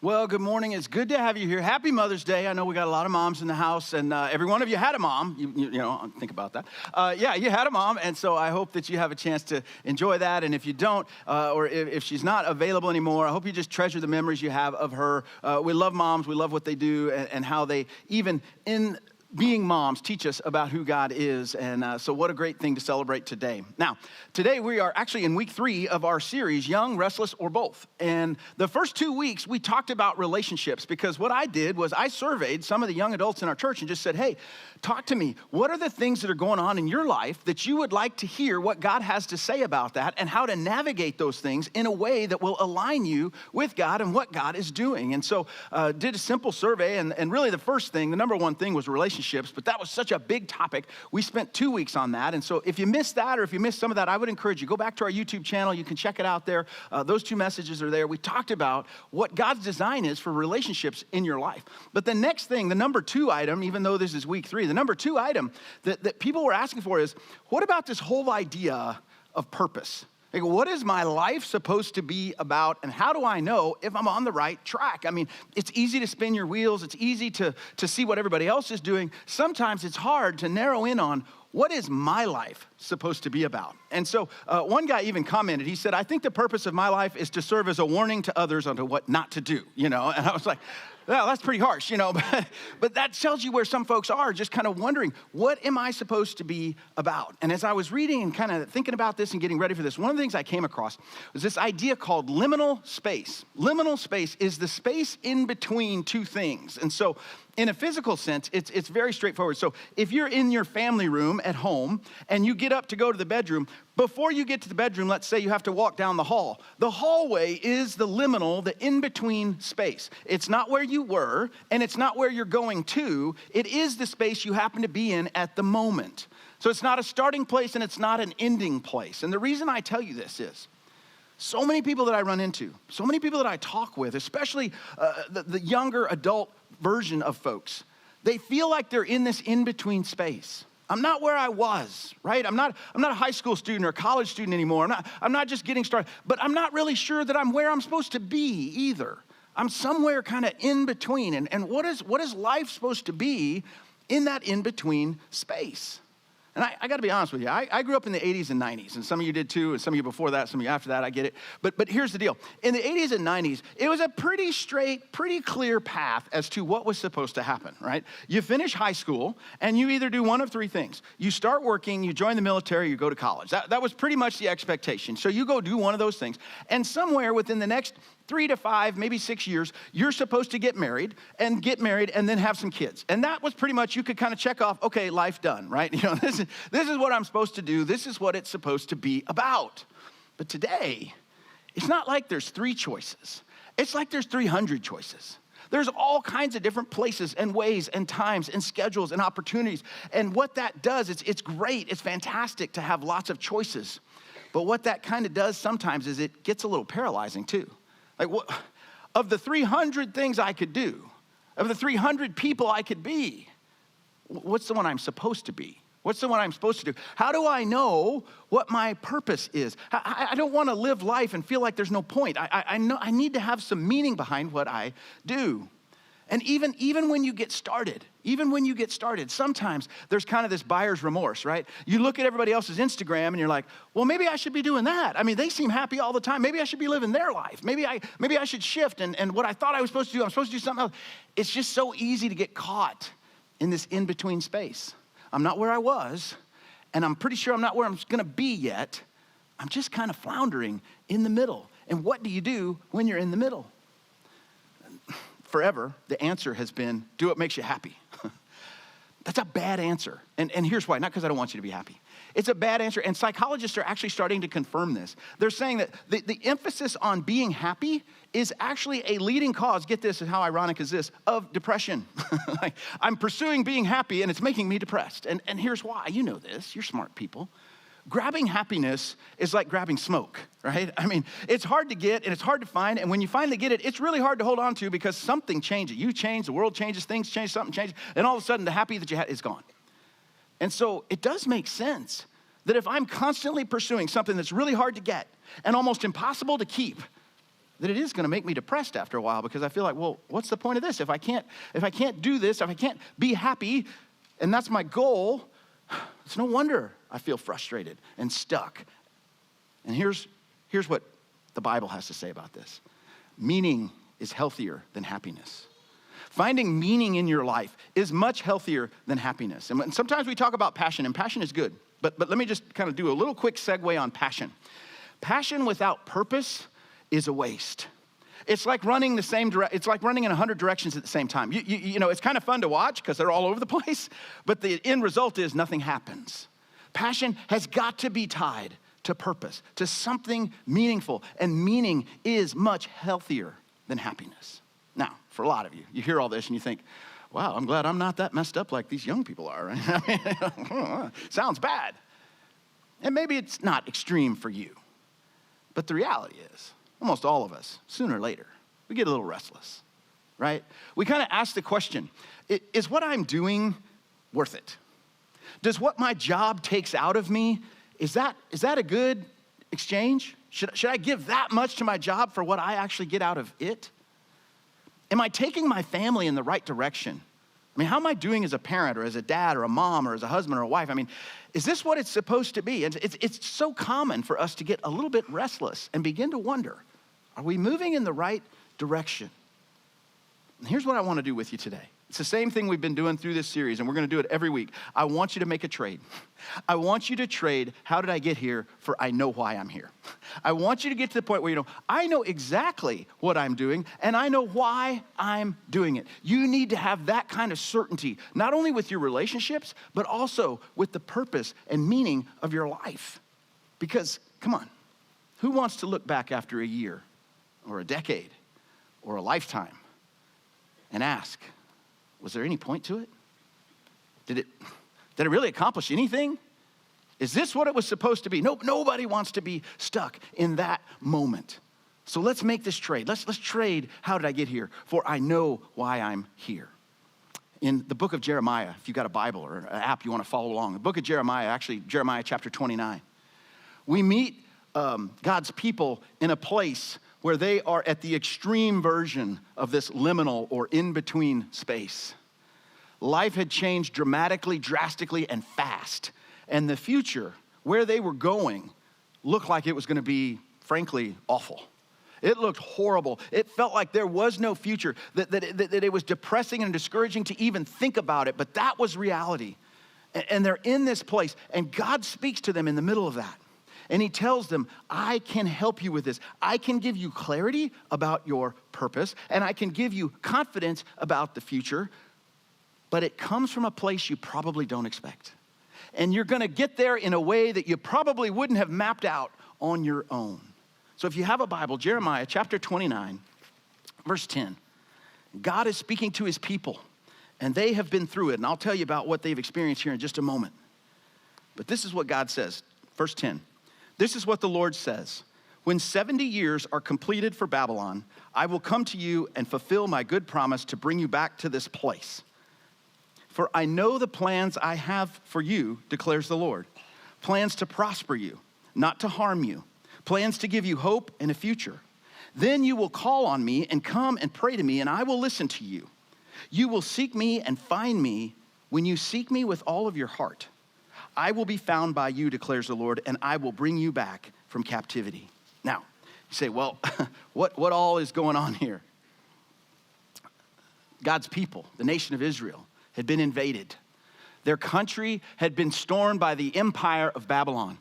Well, good morning. It's good to have you here. Happy Mother's Day. I know we got a lot of moms in the house, and every one of you had a mom. You know, think about that. Yeah, you had a mom, and so I hope that you have a chance to enjoy that. And if you don't, or if she's not available anymore, I hope you just treasure the memories you have of her. We love moms. We love what they do and how they, even in being moms, teach us about who God is. And so what a great thing to celebrate today. Now, today we are actually in week 3 of our series, Young, Restless, or Both. And the first 2 weeks, we talked about relationships, because what I did was I surveyed some of the young adults in our church and just said, hey, talk to me. What are the things that are going on in your life that you would like to hear what God has to say about that, and how to navigate those things in a way that will align you with God and what God is doing? And so did a simple survey, and really the first thing, the number one thing was relationships, but that was such a big topic. We spent 2 weeks on that. And so if you missed that, or if you missed some of that, I would encourage you, go back to our YouTube channel. You can check it out there. Those 2 messages are there. We talked about what God's design is for relationships in your life. But the next thing, the number 2 item, even though this is week 3, the number 2 item that people were asking for is, what about this whole idea of purpose? Like, what is my life supposed to be about, and how do I know if I'm on the right track? I mean, it's easy to spin your wheels. It's easy to see what everybody else is doing. Sometimes it's hard to narrow in on, what is my life supposed to be about? And so one guy even commented, he said, I think the purpose of my life is to serve as a warning to others on what not to do, you know? And I was like, well, that's pretty harsh, you know, but that tells you where some folks are, just kind of wondering, what am I supposed to be about? And as I was reading and kind of thinking about this and getting ready for this, one of the things I came across was this idea called liminal space. Liminal space is the space in between 2 things. And so in a physical sense, it's very straightforward. So if you're in your family room at home and you get up to go to the bedroom, before you get to the bedroom, let's say you have to walk down the hall. The hallway is the liminal, the in-between space. It's not where you were, and it's not where you're going to. It is the space you happen to be in at the moment. So it's not a starting place, and it's not an ending place. And the reason I tell you this is, so many people that I run into, so many people that I talk with, especially the younger adult version of folks, they feel like they're in this in-between space. I'm not where I was, right? I'm not a high school student or a college student anymore. I'm not just getting started, but I'm not really sure that I'm where I'm supposed to be either. I'm somewhere kind of in between. And what is life supposed to be in that in-between space? And I got to be honest with you, I grew up in the 80s and 90s, and some of you did too, and some of you before that, some of you after that, I get it. But here's the deal. In the 80s and 90s, it was a pretty straight, pretty clear path as to what was supposed to happen, right? You finish high school, and you either do one of 3 things. You start working, you join the military, you go to college. That was pretty much the expectation. So you go do one of those things, and somewhere within the next 3 to 5, maybe 6 years, you're supposed to get married and then have some kids. And that was pretty much, you could kind of check off, okay, life done, right? You know, this is what I'm supposed to do. This is what it's supposed to be about. But today, it's not like there's 3 choices. It's like there's 300 choices. There's all kinds of different places and ways and times and schedules and opportunities. And what that does, it's great. It's fantastic to have lots of choices. But what that kind of does sometimes is it gets a little paralyzing too. Like, of the 300 things I could do, of the 300 people I could be, what's the one I'm supposed to be? What's the one I'm supposed to do? How do I know what my purpose is? I don't want to live life and feel like there's no point. I know I need to have some meaning behind what I do. And even when you get started, sometimes there's kind of this buyer's remorse, right? You look at everybody else's Instagram and you're like, well, maybe I should be doing that. I mean, they seem happy all the time. Maybe I should be living their life. Maybe I should shift. And what I thought I was supposed to do, I'm supposed to do something else. It's just so easy to get caught in this in-between space. I'm not where I was, and I'm pretty sure I'm not where I'm going to be yet. I'm just kind of floundering in the middle. And what do you do when you're in the middle? Forever, the answer has been, do what makes you happy. That's a bad answer. And here's why. Not because I don't want you to be happy. It's a bad answer. And psychologists are actually starting to confirm this. They're saying that the emphasis on being happy is actually a leading cause, get this, and how ironic is this, of depression. Like, I'm pursuing being happy and it's making me depressed. And here's why. You know this. You're smart people. Grabbing happiness is like grabbing smoke, right? I mean, it's hard to get and it's hard to find. And when you finally get it, it's really hard to hold on to because something changes. You change, the world changes, things change, something changes. And all of a sudden, the happy that you had is gone. And so it does make sense that if I'm constantly pursuing something that's really hard to get and almost impossible to keep, that it is going to make me depressed after a while, because I feel like, well, what's the point of this? If I can't do this, if I can't be happy, and that's my goal, it's no wonder I feel frustrated and stuck. And here's what the Bible has to say about this. Meaning is healthier than happiness. Finding meaning in your life is much healthier than happiness. And sometimes we talk about passion, and passion is good. But let me just kind of do a little quick segue on passion. Passion without purpose is a waste. It's like running it's like running in 100 directions at the same time. You know, it's kind of fun to watch because they're all over the place, but the end result is nothing happens. Passion has got to be tied to purpose, to something meaningful, and meaning is much healthier than happiness. Now, for a lot of you, you hear all this and you think, wow, I'm glad I'm not that messed up like these young people are. Right? Sounds bad. And maybe it's not extreme for you, but the reality is, almost all of us, sooner or later, we get a little restless, right? We kind of ask the question, is what I'm doing worth it? Does what my job takes out of me, is that a good exchange? Should I give that much to my job for what I actually get out of it? Am I taking my family in the right direction? I mean, how am I doing as a parent or as a dad or a mom or as a husband or a wife? I mean, is this what it's supposed to be? And it's so common for us to get a little bit restless and begin to wonder, are we moving in the right direction? And here's what I want to do with you today. It's the same thing we've been doing through this series, and we're going to do it every week. I want you to make a trade. I want you to trade, how did I get here, for I know why I'm here. I want you to get to the point where you know, I know exactly what I'm doing, and I know why I'm doing it. You need to have that kind of certainty, not only with your relationships, but also with the purpose and meaning of your life. Because, come on, who wants to look back after a year or a decade or a lifetime and ask, was there any point to it? Did it really accomplish anything? Is this what it was supposed to be? No, nobody wants to be stuck in that moment. So let's make this trade. Let's trade, how did I get here, for I know why I'm here. In the book of Jeremiah, if you've got a Bible or an app you want to follow along, the book of Jeremiah, actually Jeremiah chapter 29, we meet God's people in a place where they are at the extreme version of this liminal or in-between space. Life had changed dramatically, drastically, and fast. And the future, where they were going, looked like it was going to be, frankly, awful. It looked horrible. It felt like there was no future, that it was depressing and discouraging to even think about it, but that was reality. And they're in this place, and God speaks to them in the middle of that. And he tells them, I can help you with this. I can give you clarity about your purpose, and I can give you confidence about the future, but it comes from a place you probably don't expect. And you're gonna get there in a way that you probably wouldn't have mapped out on your own. So if you have a Bible, Jeremiah chapter 29, verse 10, God is speaking to his people, and they have been through it, and I'll tell you about what they've experienced here in just a moment. But this is what God says, verse 10. This is what the Lord says. When 70 years are completed for Babylon, I will come to you and fulfill my good promise to bring you back to this place. For I know the plans I have for you, declares the Lord. Plans to prosper you, not to harm you. Plans to give you hope and a future. Then you will call on me and come and pray to me, and I will listen to you. You will seek me and find me when you seek me with all of your heart. I will be found by you, declares the Lord, and I will bring you back from captivity. Now, you say, well, what all is going on here? God's people, the nation of Israel, had been invaded. Their country had been stormed by the empire of Babylon.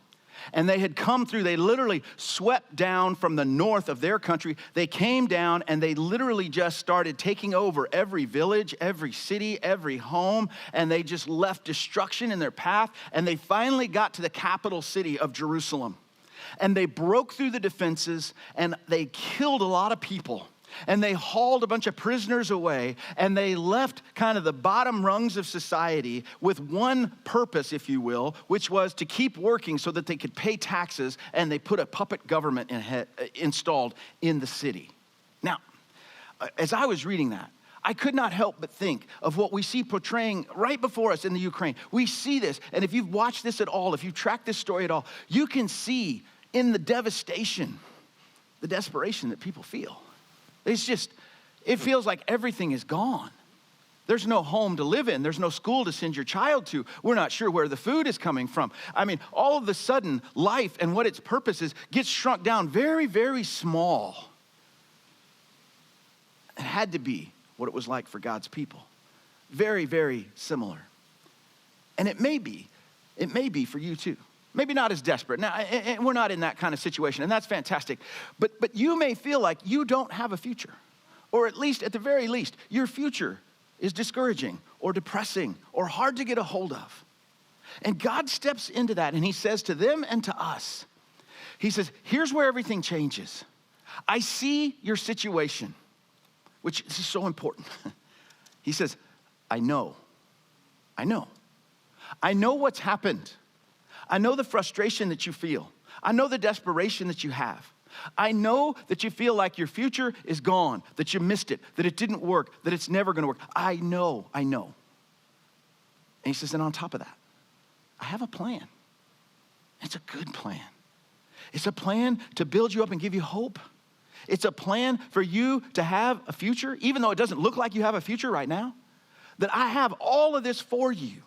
And they had come through, they literally swept down from the north of their country. They came down and they literally just started taking over every village, every city, every home, and they just left destruction in their path. And they finally got to the capital city of Jerusalem. And they broke through the defenses and they killed a lot of people. And they hauled a bunch of prisoners away, and they left kind of the bottom rungs of society with one purpose, if you will, which was to keep working so that they could pay taxes, and they put a puppet government installed in the city. Now, as I was reading that, I could not help but think of what we see portraying right before us in the Ukraine. We see this, and if you've watched this at all, if you've tracked this story at all, you can see in the devastation the desperation that people feel. It feels like everything is gone. There's no home to live in. There's no school to send your child to. We're not sure where the food is coming from. I mean, all of a sudden, life and what its purpose is gets shrunk down very, very small. It had to be what it was like for God's people. Very, very similar. And it may be for you too. Maybe not as desperate. Now, and we're not in that kind of situation, and that's fantastic. But you may feel like you don't have a future. Or at the very least, your future is discouraging or depressing or hard to get a hold of. And God steps into that and he says to them and to us, he says, here's where everything changes. I see your situation, which is so important. He says, I know what's happened. I know the frustration that you feel. I know the desperation that you have. I know that you feel like your future is gone, that you missed it, that it didn't work, that it's never gonna work. I know. And he says, and on top of that, I have a plan. It's a good plan. It's a plan to build you up and give you hope. It's a plan for you to have a future, even though it doesn't look like you have a future right now, that I have all of this for you.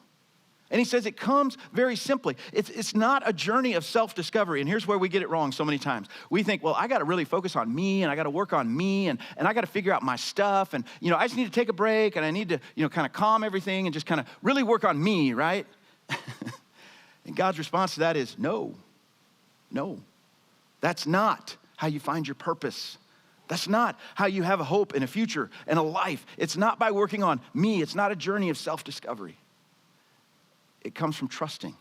And he says it comes very simply. It's not a journey of self-discovery. And here's where we get it wrong so many times. We think, well, I got to really focus on me, and I got to work on me, and I got to figure out my stuff. And, I just need to take a break, and I need to, kind of calm everything and just kind of really work on me, right? And God's response to that is no. That's not how you find your purpose. That's not how you have a hope and a future and a life. It's not by working on me. It's not a journey of self-discovery. It comes from trusting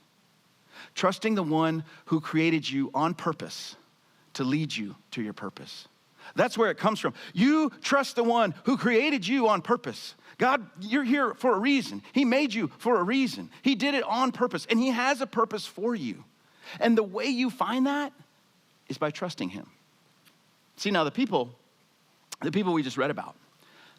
the one who created you on purpose to lead you to your purpose. That's where it comes from. You trust the one who created you on purpose. God, you're here for a reason. He made you for a reason. He did it on purpose, and he has a purpose for you. And the way you find that is by trusting him. See, now the people we just read about,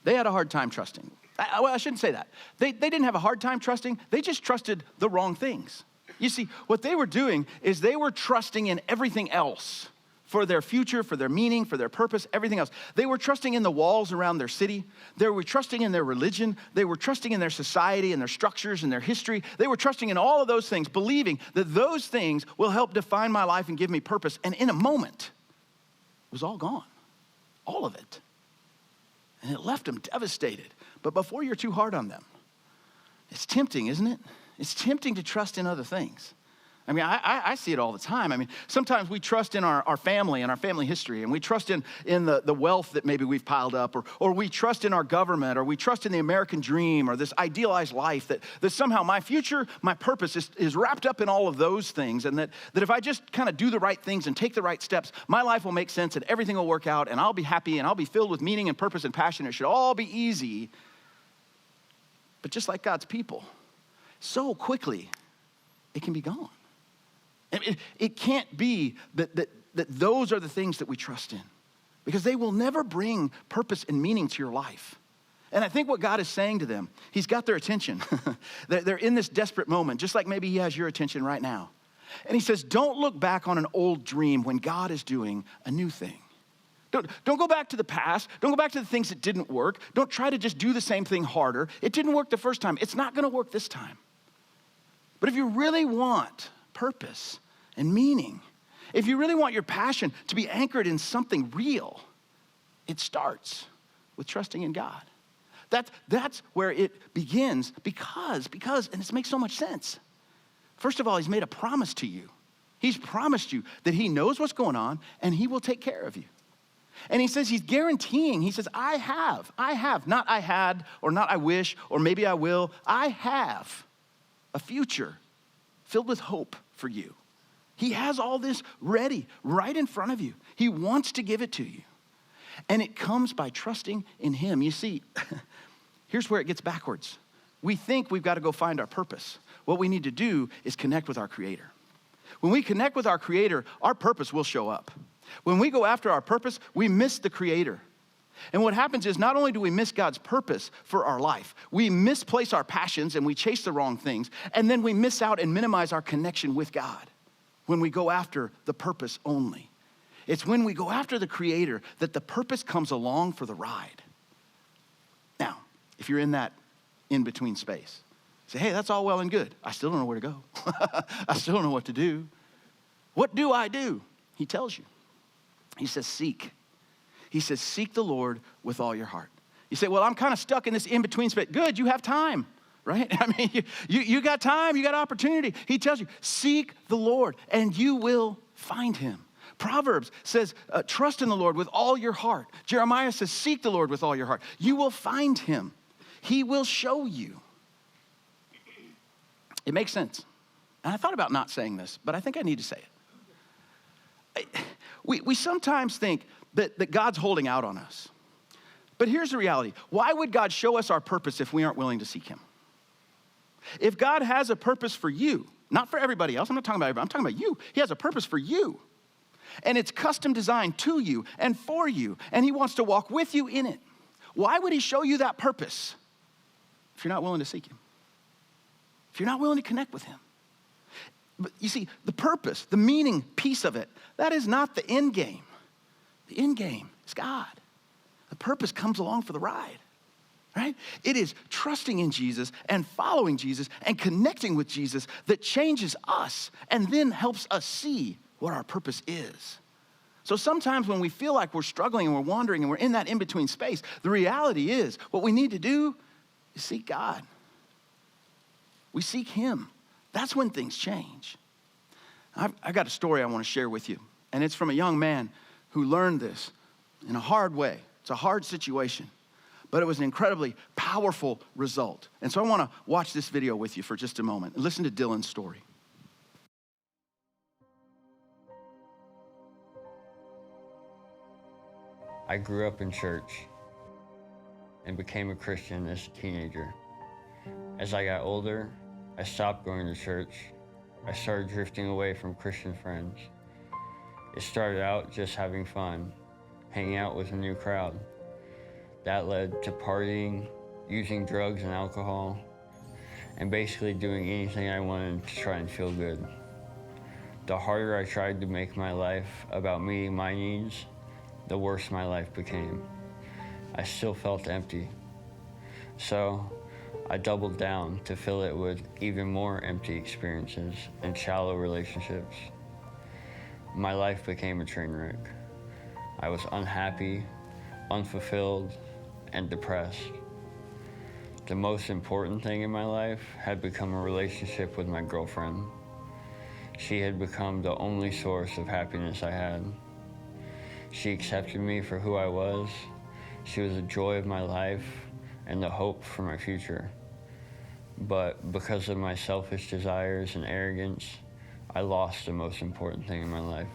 they had a hard time trusting. I shouldn't say that. They didn't have a hard time trusting. They just trusted the wrong things. You see, what they were doing is they were trusting in everything else for their future, for their meaning, for their purpose, everything else. They were trusting in the walls around their city. They were trusting in their religion. They were trusting in their society and their structures and their history. They were trusting in all of those things, believing that those things will help define my life and give me purpose. And in a moment, it was all gone. All of it. And it left them devastated. But before you're too hard on them, it's tempting, isn't it? It's tempting to trust in other things. I mean, I see it all the time. I mean, sometimes we trust in our family and our family history, and we trust in the wealth that maybe we've piled up, or we trust in our government, or we trust in the American dream, or this idealized life that somehow my future, my purpose is wrapped up in all of those things, and that if I just kind of do the right things and take the right steps, my life will make sense and everything will work out, and I'll be happy, and I'll be filled with meaning and purpose and passion. It should all be easy. But just like God's people, so quickly, it can be gone. It can't be that those are the things that we trust in, because they will never bring purpose and meaning to your life. And I think what God is saying to them, he's got their attention. They're in this desperate moment, just like maybe he has your attention right now. And he says, don't look back on an old dream when God is doing a new thing. Don't go back to the past. Don't go back to the things that didn't work. Don't try to just do the same thing harder. It didn't work the first time. It's not going to work this time. But if you really want purpose and meaning, if you really want your passion to be anchored in something real, it starts with trusting in God. That's where it begins because, and this makes so much sense. First of all, he's made a promise to you. He's promised you that he knows what's going on and he will take care of you. And he says, he's guaranteeing, he says, I have, not I had, or not I wish, or maybe I will. I have a future filled with hope for you. He has all this ready right in front of you. He wants to give it to you. And it comes by trusting in him. You see, here's where it gets backwards. We think we've got to go find our purpose. What we need to do is connect with our Creator. When we connect with our Creator, our purpose will show up. When we go after our purpose, we miss the Creator. And what happens is not only do we miss God's purpose for our life, we misplace our passions and we chase the wrong things, and then we miss out and minimize our connection with God when we go after the purpose only. It's when we go after the Creator that the purpose comes along for the ride. Now, if you're in that in-between space, say, hey, that's all well and good. I still don't know where to go. I still don't know what to do. What do I do? He tells you. He says, seek. He says, seek the Lord with all your heart. You say, well, I'm kind of stuck in this in-between space. Good, you have time, right? I mean, you got time, you got opportunity. He tells you, seek the Lord and you will find him. Proverbs says, trust in the Lord with all your heart. Jeremiah says, seek the Lord with all your heart. You will find him. He will show you. It makes sense. And I thought about not saying this, but I think I need to say it. We sometimes think that God's holding out on us. But here's the reality. Why would God show us our purpose if we aren't willing to seek him? If God has a purpose for you, not for everybody else, I'm not talking about everybody, I'm talking about you. He has a purpose for you. And it's custom designed to you and for you. And he wants to walk with you in it. Why would he show you that purpose if you're not willing to seek him? If you're not willing to connect with him? But you see, the purpose, the meaning piece of it, that is not the end game. The end game is God. The purpose comes along for the ride, right? It is trusting in Jesus and following Jesus and connecting with Jesus that changes us and then helps us see what our purpose is. So sometimes when we feel like we're struggling and we're wandering and we're in that in-between space, the reality is what we need to do is seek God. We seek him. That's when things change. I've got a story I want to share with you, and it's from a young man who learned this in a hard way. It's a hard situation, but it was an incredibly powerful result. And so I want to watch this video with you for just a moment and listen to Dylan's story. I grew up in church and became a Christian as a teenager. As I got older, I stopped going to church. I started drifting away from Christian friends. It started out just having fun, hanging out with a new crowd. That led to partying, using drugs and alcohol, and basically doing anything I wanted to try and feel good. The harder I tried to make my life about meeting my needs, the worse my life became. I still felt empty. So I doubled down to fill it with even more empty experiences and shallow relationships. My life became a train wreck. I was unhappy, unfulfilled, and depressed. The most important thing in my life had become a relationship with my girlfriend. She had become the only source of happiness I had. She accepted me for who I was. She was the joy of my life and the hope for my future. But because of my selfish desires and arrogance, I lost the most important thing in my life.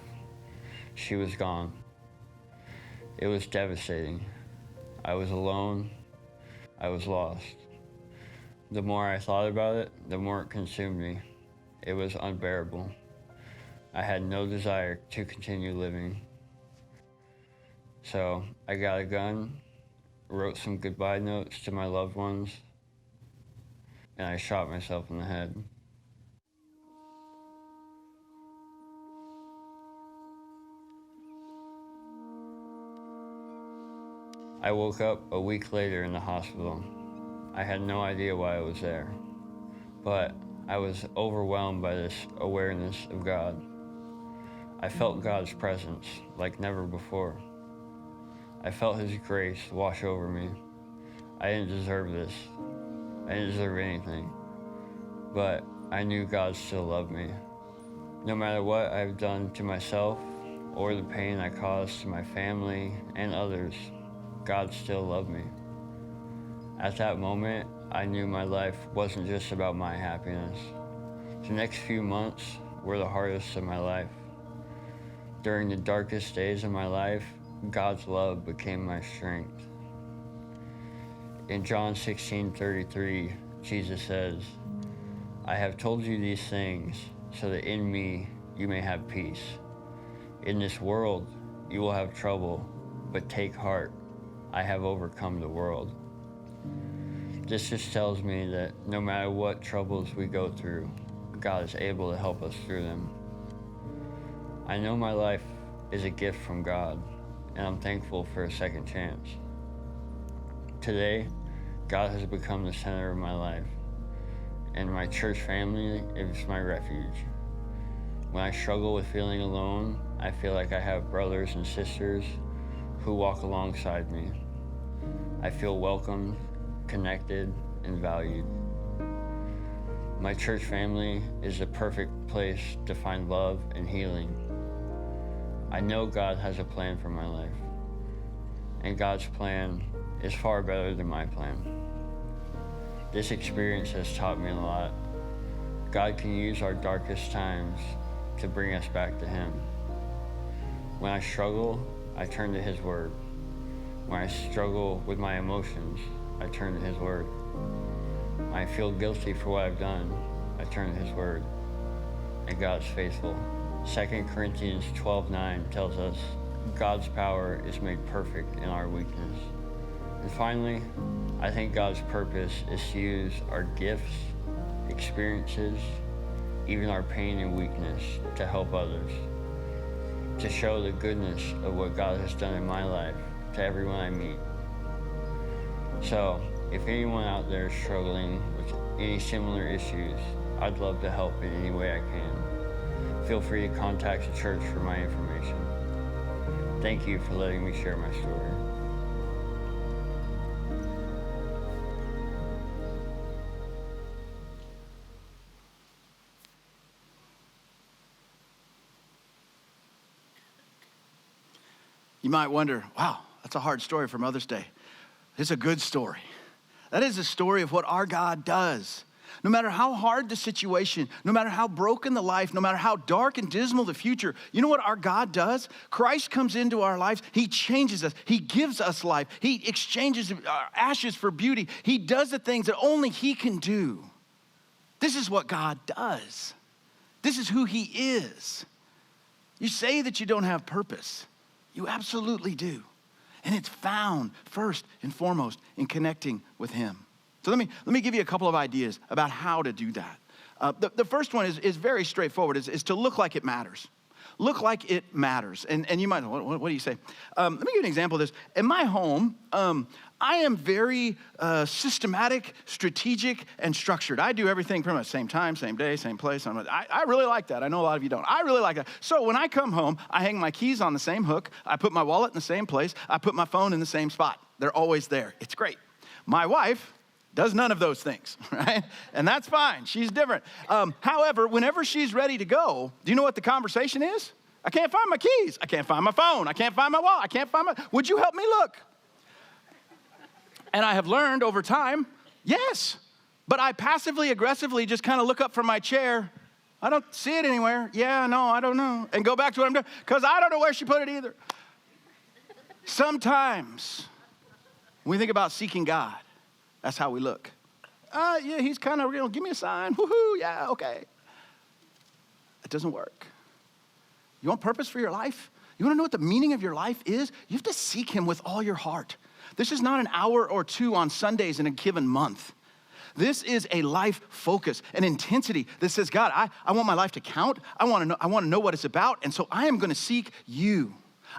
She was gone. It was devastating. I was alone. I was lost. The more I thought about it, the more it consumed me. It was unbearable. I had no desire to continue living. So I got a gun, wrote some goodbye notes to my loved ones, and I shot myself in the head. I woke up a week later in the hospital. I had no idea why I was there, but I was overwhelmed by this awareness of God. I felt God's presence like never before. I felt his grace wash over me. I didn't deserve this. I didn't deserve anything. But I knew God still loved me. No matter what I've done to myself or the pain I caused to my family and others, God still loved me. At that moment, I knew my life wasn't just about my happiness. The next few months were the hardest of my life. During the darkest days of my life, God's love became my strength. In John 16:33, Jesus says, I have told you these things so that in me you may have peace. In this world you will have trouble, but take heart, I have overcome the world. This just tells me that no matter what troubles we go through, God is able to help us through them. I know my life is a gift from God, and I'm thankful for a second chance. Today, God has become the center of my life, and my church family is my refuge. When I struggle with feeling alone, I feel like I have brothers and sisters who walk alongside me. I feel welcomed, connected, and valued. My church family is the perfect place to find love and healing. I know God has a plan for my life, and God's plan is far better than my plan. This experience has taught me a lot. God can use our darkest times to bring us back to Him. When I struggle, I turn to His Word. When I struggle with my emotions, I turn to His Word. When I feel guilty for what I've done, I turn to His Word. And God's faithful. 2 Corinthians 12:9 tells us, God's power is made perfect in our weakness. And finally, I think God's purpose is to use our gifts, experiences, even our pain and weakness to help others, to show the goodness of what God has done in my life to everyone I meet. So, if anyone out there is struggling with any similar issues, I'd love to help in any way I can. Feel free to contact the church for my information. Thank you for letting me share my story. You might wonder, wow, that's a hard story for Mother's Day. It's a good story. That is a story of what our God does. No matter how hard the situation, no matter how broken the life, no matter how dark and dismal the future, you know what our God does? Christ comes into our lives. He changes us. He gives us life. He exchanges our ashes for beauty. He does the things that only He can do. This is what God does. This is who He is. You say that you don't have purpose. You absolutely do. And it's found first and foremost in connecting with Him. So let me give you a couple of ideas about how to do that. The first one is very straightforward, is to look like it matters. Look like it matters. And you might, what do you say? Let me give you an example of this. In my home, I am very systematic, strategic, and structured. I do everything pretty much same time, same day, same place. I really like that. I know a lot of you don't. I really like that. So when I come home, I hang my keys on the same hook. I put my wallet in the same place. I put my phone in the same spot. They're always there. It's great. My wife does none of those things, right? And that's fine. She's different. However, whenever she's ready to go, do you know what the conversation is? I can't find my keys. I can't find my phone. I can't find my wallet. I can't find would you help me look? And I have learned over time, yes. But I passively, aggressively just kind of look up from my chair. I don't see it anywhere. Yeah, no, I don't know. And go back to what I'm doing, because I don't know where she put it either. Sometimes, when we think about seeking God, that's how we look. Yeah, He's kind of, give me a sign. Woohoo, yeah, okay. It doesn't work. You want purpose for your life? You want to know what the meaning of your life is? You have to seek Him with all your heart. This is not an hour or two on Sundays in a given month. This is a life focus, an intensity that says, God, I want my life to count. I want to know what it's about. And so I am going to seek You.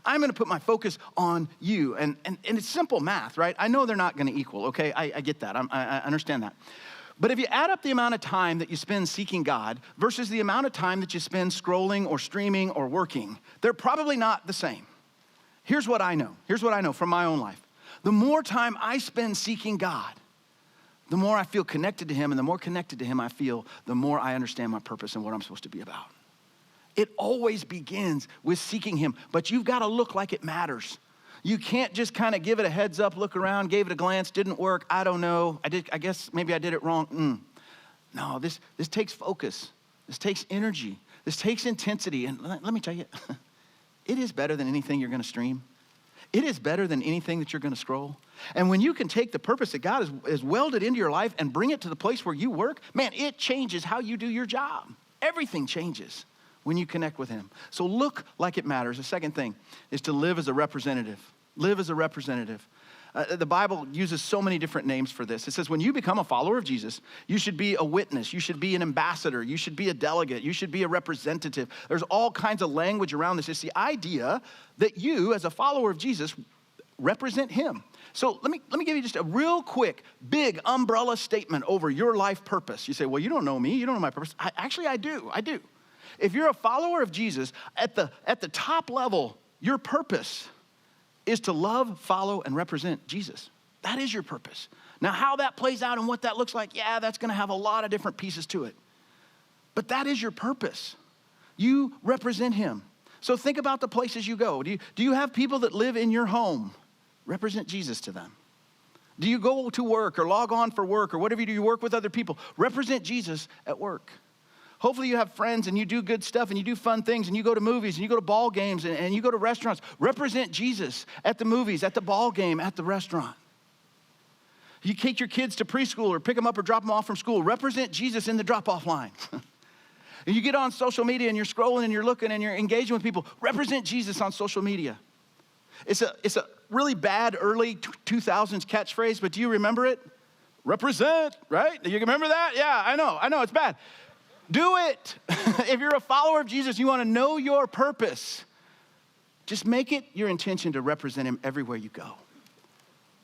I'm going to put my focus on You. And it's simple math, right? I know they're not going to equal, okay? I get that. I understand that. But if you add up the amount of time that you spend seeking God versus the amount of time that you spend scrolling or streaming or working, they're probably not the same. Here's what I know. Here's what I know from my own life. The more time I spend seeking God, the more I feel connected to Him, and the more connected to Him I feel, the more I understand my purpose and what I'm supposed to be about. It always begins with seeking Him, but you've got to look like it matters. You can't just kind of give it a heads up, look around, gave it a glance, didn't work, I don't know, I guess maybe I did it wrong. No, this takes focus. This takes energy. This takes intensity. And let me tell you, it is better than anything you're going to stream. It is better than anything that you're going to scroll. And when you can take the purpose that God has welded into your life and bring it to the place where you work, man, it changes how you do your job. Everything changes when you connect with Him. So look like it matters. The second thing is to live as a representative. Live as a representative. The Bible uses so many different names for this. It says when you become a follower of Jesus, you should be a witness, you should be an ambassador, you should be a delegate, you should be a representative. There's all kinds of language around this. It's the idea that you, as a follower of Jesus, represent him. So let me give you just a real quick, big umbrella statement over your life purpose. You say, well, you don't know me, you don't know my purpose. I do. If you're a follower of Jesus, at the top level, your purpose is to love, follow, and represent Jesus. That is your purpose. Now, how that plays out and what that looks like, that's going to have a lot of different pieces to it. But that is your purpose. You represent him. So think about the places you go. Do you have people that live in your home? Represent Jesus to them. Do you go to work or log on for work or whatever you do? You work with other people. Represent Jesus at work. Hopefully you have friends and you do good stuff and you do fun things and you go to movies and you go to ball games and you go to restaurants. Represent Jesus at the movies, at the ball game, at the restaurant. You take your kids to preschool or pick them up or drop them off from school. Represent Jesus in the drop-off line. And you get on social media and you're scrolling and you're looking and you're engaging with people. Represent Jesus on social media. It's a really bad early 2000s catchphrase, but do you remember it? Represent, right? You remember that? Yeah, I know, it's bad. Do it. If you're a follower of Jesus, you want to know your purpose. Just make it your intention to represent him everywhere you go.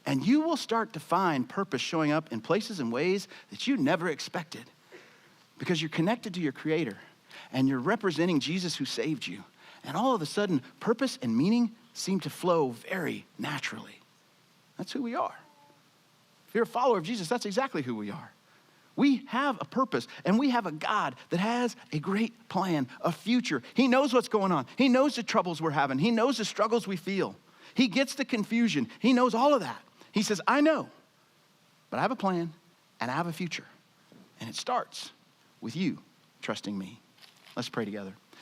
And you will start to find purpose showing up in places and ways that you never expected. Because you're connected to your Creator. And you're representing Jesus who saved you. And all of a sudden, purpose and meaning seem to flow very naturally. That's who we are. If you're a follower of Jesus, that's exactly who we are. We have a purpose, and we have a God that has a great plan, a future. He knows what's going on. He knows the troubles we're having. He knows the struggles we feel. He gets the confusion. He knows all of that. He says, I know, but I have a plan, and I have a future. And it starts with you trusting me. Let's pray together.